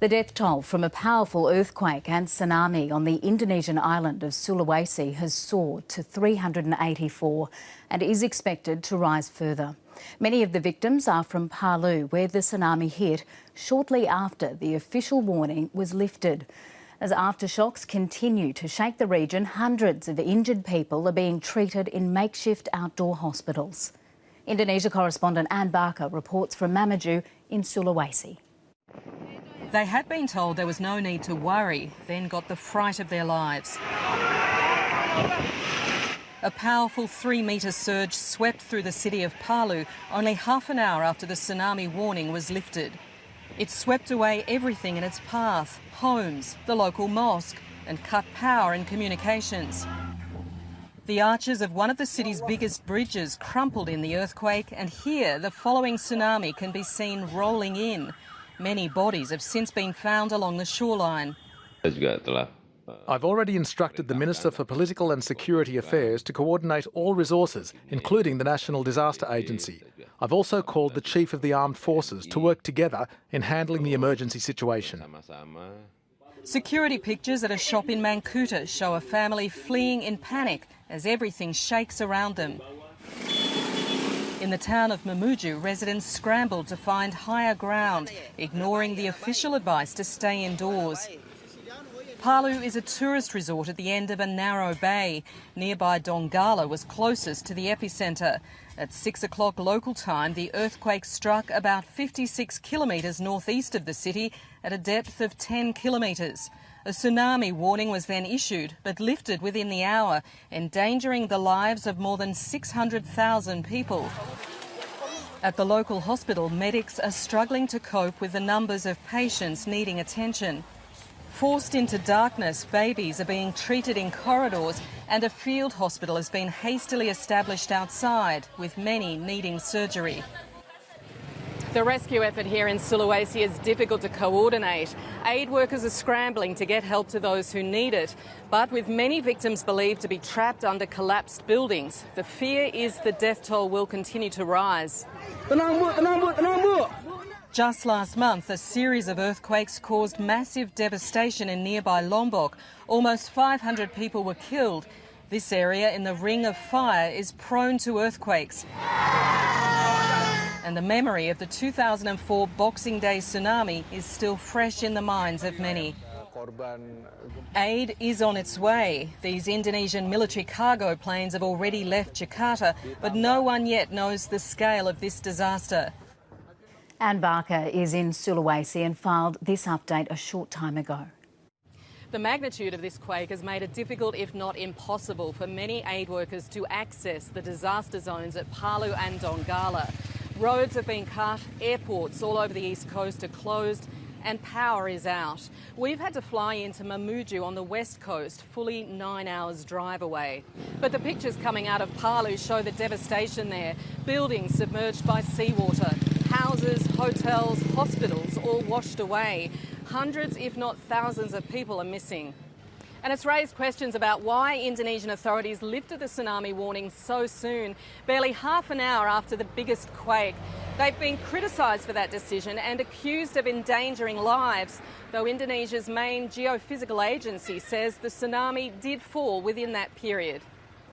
The death toll from a powerful earthquake and tsunami on the Indonesian island of Sulawesi has soared to 384 and is expected to rise further. Many of the victims are from Palu, where the tsunami hit shortly after the official warning was lifted. As aftershocks continue to shake the region, hundreds of injured people are being treated in makeshift outdoor hospitals. Indonesia correspondent Anne Barker reports from Mamuju in Sulawesi. They had been told there was no need to worry, then got the fright of their lives. A powerful 3-metre surge swept through the city of Palu only half an hour after the tsunami warning was lifted. It swept away everything in its path, homes, the local mosque, and cut power and communications. The arches of one of the city's biggest bridges crumpled in the earthquake, and here the following tsunami can be seen rolling in. Many bodies have since been found along the shoreline. I've already instructed the Minister for Political and Security Affairs to coordinate all resources, including the National Disaster Agency. I've also called the Chief of the Armed Forces to work together in handling the emergency situation. Security pictures at a shop in Mankuta show a family fleeing in panic as everything shakes around them. In the town of Mamuju, residents scrambled to find higher ground, ignoring the official advice to stay indoors. Palu is a tourist resort at the end of a narrow bay. Nearby Donggala was closest to the epicentre. At 6 o'clock local time, the earthquake struck about 56 kilometres northeast of the city at a depth of 10 kilometres. A tsunami warning was then issued, but lifted within the hour, endangering the lives of more than 600,000 people. At the local hospital, medics are struggling to cope with the numbers of patients needing attention. Forced into darkness, babies are being treated in corridors, and a field hospital has been hastily established outside, with many needing surgery. The rescue effort here in Sulawesi is difficult to coordinate. Aid workers are scrambling to get help to those who need it. But with many victims believed to be trapped under collapsed buildings, the fear is the death toll will continue to rise. Just last month, a series of earthquakes caused massive devastation in nearby Lombok. Almost 500 people were killed. This area in the Ring of Fire is prone to earthquakes. And the memory of the 2004 Boxing Day tsunami is still fresh in the minds of many. Aid is on its way. These Indonesian military cargo planes have already left Jakarta, but no one yet knows the scale of this disaster. Anne Barker is in Sulawesi and filed this update a short time ago. The magnitude of this quake has made it difficult, if not impossible, for many aid workers to access the disaster zones at Palu and Donggala. Roads have been cut, airports all over the east coast are closed, and power is out. We've had to fly into Mamuju on the west coast, fully 9 hours drive away. But the pictures coming out of Palu show the devastation there. Buildings submerged by seawater, houses, hotels, hospitals all washed away. Hundreds, if not thousands of people are missing. And it's raised questions about why Indonesian authorities lifted the tsunami warning so soon, barely half an hour after the biggest quake. They've been criticised for that decision and accused of endangering lives, though Indonesia's main geophysical agency says the tsunami did fall within that period.